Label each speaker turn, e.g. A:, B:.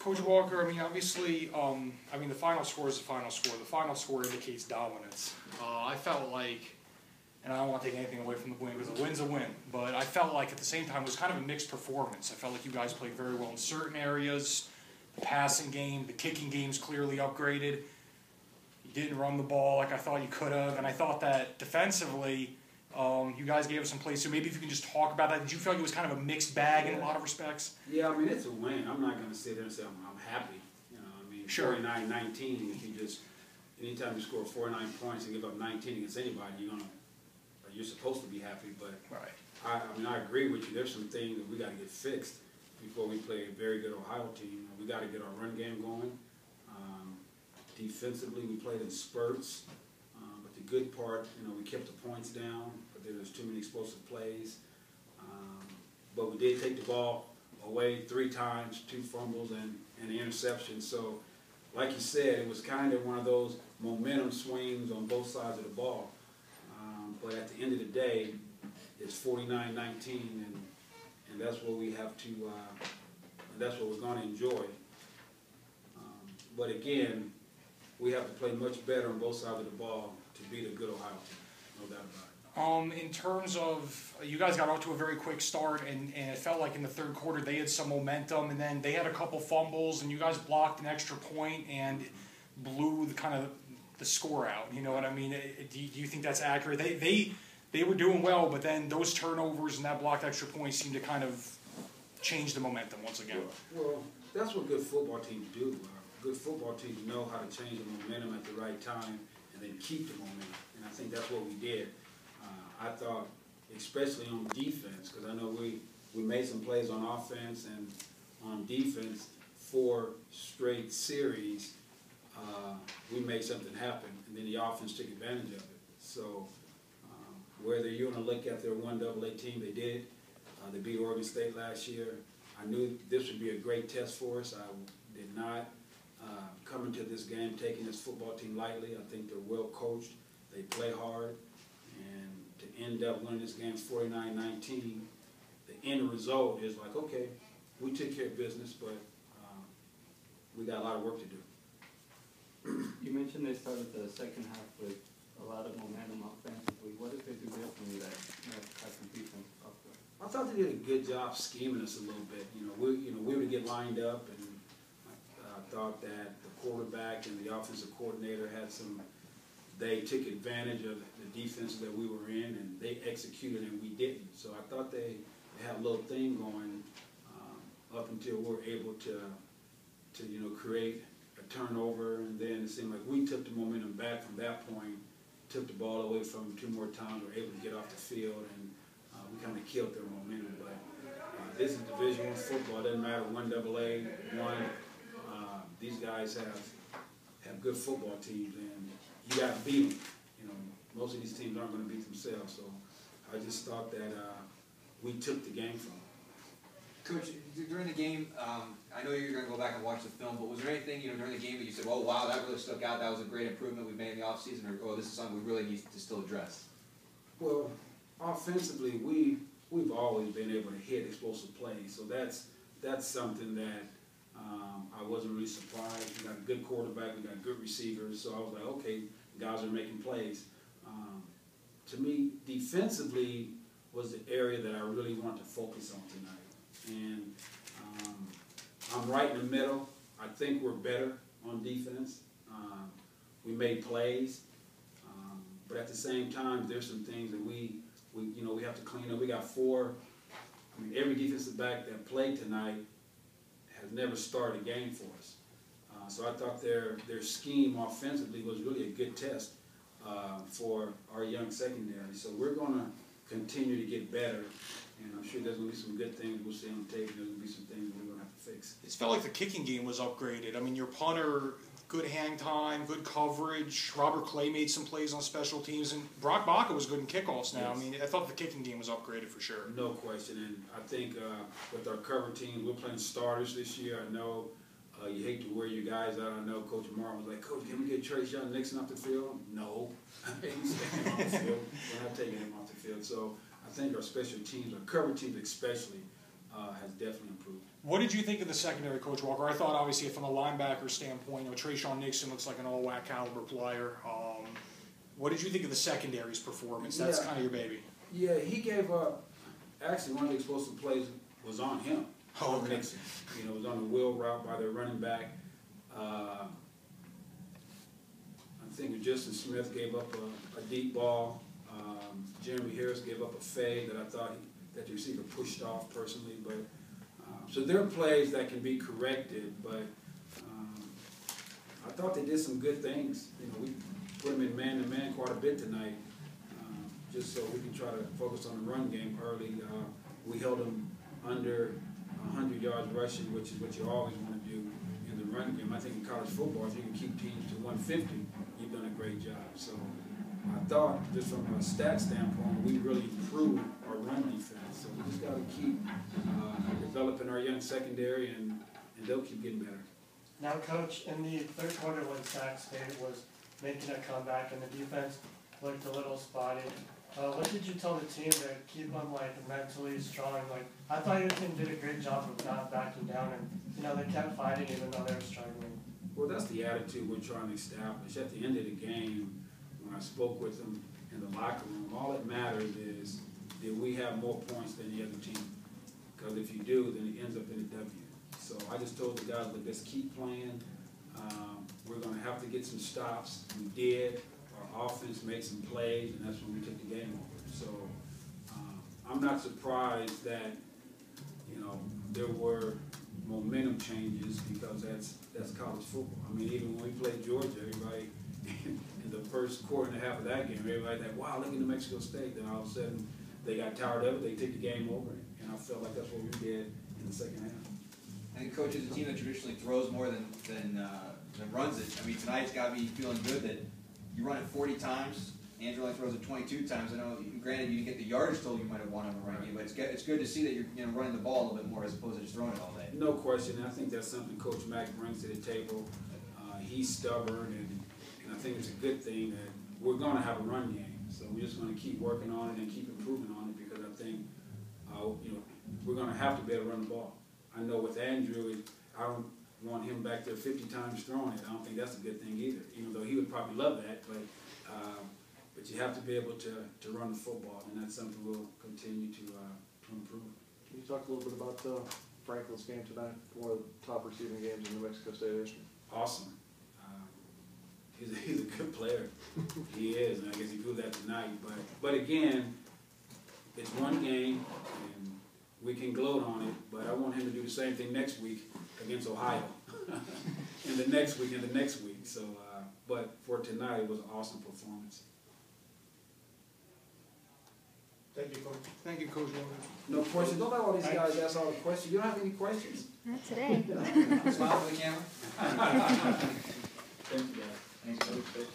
A: Coach Walker, I mean, obviously, the final score is the final score. The final score indicates dominance. I felt like, and I don't want to take anything away from the win because a win's a win, but I felt like at the same time it was kind of a mixed performance. I felt like you guys played very well in certain areas. The passing game, the kicking game's clearly upgraded. You didn't run the ball like I thought you could have, and I thought that defensively, you guys gave us some plays. So maybe if you can just talk about that. Did you feel like it was kind of a mixed bag in a lot of respects?
B: Yeah, I mean, it's a win. I'm not going to sit there and say I'm happy. You know, I mean,
A: sure.
B: 49-19, if you just, anytime you score 49 points and give up 19 against anybody, you're supposed to be happy. But
A: right.
B: I agree with you. There's some things that we got to get fixed before we play a very good Ohio team. We got to get our run game going. Defensively, we played in spurts. But the good part, we kept the points down, but there was too many explosive plays. But we did take the ball away 3 times, 2 fumbles and an interception. So, like you said, it was kind of one of those momentum swings on both sides of the ball. But at the end of the day, it's 49-19, and that's what we have to, that's what we're going to enjoy. But again, we have to play much better on both sides of the ball to beat a good Ohio team, no doubt about it.
A: In terms of, you guys got off to a very quick start, and it felt like in the third quarter they had some momentum, and then they had a couple fumbles, and you guys blocked an extra point and blew the score out. You know what I mean? Do you think that's accurate? They were doing well, but then those turnovers and that blocked extra point seemed to kind of change the momentum once again.
B: Well, that's what good football teams do. Good football teams know how to change the momentum at the right time and then keep the momentum. And I think that's what we did. I thought, especially on defense, because I know we made some plays on offense and on defense, 4 straight series, we made something happen, and then the offense took advantage of it. So whether you want to look at their 1AA team, they did. They beat Oregon State last year. I knew this would be a great test for us. I did not come into this game taking this football team lightly. I think they're well coached. They play hard. And to end up winning this game 49-19, the end result is like, okay, we took care of business, but we got a lot of work to do.
C: You mentioned they started the second half with a lot of momentum offensively. What did they do differently that had some defense up there?
B: I thought they did a good job scheming us a little bit. We would get lined up, and I thought that the quarterback and the offensive coordinator they took advantage of the defense that we were in, and they executed, and we didn't. So I thought they had a little thing going up until we were able to create a turnover, and then it seemed like we took the momentum back from that point, took the ball away from them 2 more times, were able to get off the field, and we kind of killed their momentum. But this is Division I football. It doesn't matter 1AA, 1. These guys have good football teams, and you got to beat them. Most of these teams aren't going to beat themselves. So I just thought that we took the game from them.
D: Coach, during the game, I know you're going to go back and watch the film, but was there anything during the game that you said, "Oh wow, that really stuck out. That was a great improvement we made in the offseason," or "Oh, this is something we really need to still address"?
B: Well, offensively, we've always been able to hit explosive plays, so that's something that I wasn't really surprised. We got a good quarterback, we got good receivers, so I was like, okay, guys are making plays. To me, defensively was the area that I really wanted to focus on tonight, and I'm right in the middle. I think we're better on defense. We made plays, but at the same time, there's some things that we have to clean up. We got 4. Every defensive back that played tonight has never started a game for us. So I thought their scheme offensively was really a good test for our young secondary. So we're going to continue to get better, and I'm sure there's going to be some good things we'll see on the tape. There's going to be some things we're going to have to fix.
A: It felt like the kicking game was upgraded. I mean, your punter, good hang time, good coverage. Robert Clay made some plays on special teams, and Brock Baca was good in kickoffs now. Yes. I thought the kicking game was upgraded for sure.
B: No question, and I think with our cover team, we're playing starters this year. I know you hate to wear your guys out. I know Coach Martin was like, "Coach, can we get Trace Young Nixon off the field?" No. He's staying off the field. We're not taking him off the field. So I think our special teams, our cover teams especially, has definitely improved.
A: What did you think of the secondary, Coach Walker? I thought, obviously, from a linebacker standpoint, Trayshawn Nixon looks like an all-WAC caliber player. What did you think of the secondary's performance? That's kind of your baby.
B: Yeah, he gave up. Actually, one of the explosive plays was on him.
A: Oh, okay.
B: Nixon. It was on the wheel route by their running back. I think Justin Smith gave up a deep ball. Jeremy Harris gave up a fade that I thought that the receiver pushed off personally, but. So there are plays that can be corrected, but I thought they did some good things. We put them in man-to-man quite a bit tonight, just so we can try to focus on the run game early. We held them under 100 yards rushing, which is what you always want to do in the run game. I think in college football, if you can keep teams to 150, you've done a great job. So I thought, just from a stat standpoint, we really improved our run defense. So we just got to keep developing our young secondary, and they'll keep getting better.
E: Now, Coach, in the third quarter when Sac State was making a comeback and the defense looked a little spotty, what did you tell the team to keep them mentally strong? I thought your team did a great job of not backing down, and they kept fighting even though they were struggling.
B: Well, that's the attitude we're trying to establish. At the end of the game, when I spoke with them in the locker room, all that matters is that we have more points than the other team. Because if you do, then it ends up in a W. So I just told the guys, let's keep playing. We're going to have to get some stops. We did. Our offense made some plays, and that's when we took the game over. So I'm not surprised that, there were momentum changes, because that's college football. I mean, even when we played Georgia, everybody in the first quarter and a half of that game, everybody thought, wow, look at New Mexico State. Then all of a sudden, they got tired of it. They took the game over, and I felt like that's what we did in the second half.
D: I think Coach is a team that traditionally throws more than runs it. I mean, tonight's got me feeling good that you run it 40 times. Andrew only throws it 22 times. I know, granted, you didn't get the yardage total you might have wanted on the run game, but it's good to see that you're running the ball a little bit more as opposed to just throwing it all day.
B: No question. And I think that's something Coach Mack brings to the table. He's stubborn, and I think it's a good thing that we're going to have a run game. So we're just going to keep working on it and keep improving on it, because I think we're going to have to be able to run the ball. I know with Andrew, I don't want him back there 50 times throwing it. I don't think that's a good thing either, even though he would probably love that. But you have to be able to run the football, and that's something we'll continue to improve.
F: Can you talk a little bit about Franklin's game tonight, one of the top receiving games in New Mexico State history?
B: Awesome. He's a good player. He is, and I guess he proved that tonight. But again, it's one game, and we can gloat on it, but I want him to do the same thing next week against Ohio, and the next week, and the next week. So, but for tonight, it was an awesome performance.
A: Thank you, Coach. Thank you, Coach Walker.
B: No questions. Don't let all these guys ask all the questions. You don't have any questions?
G: Not today.
D: Smile for the camera.
B: Thank you, guys.
D: Thanks, Coach.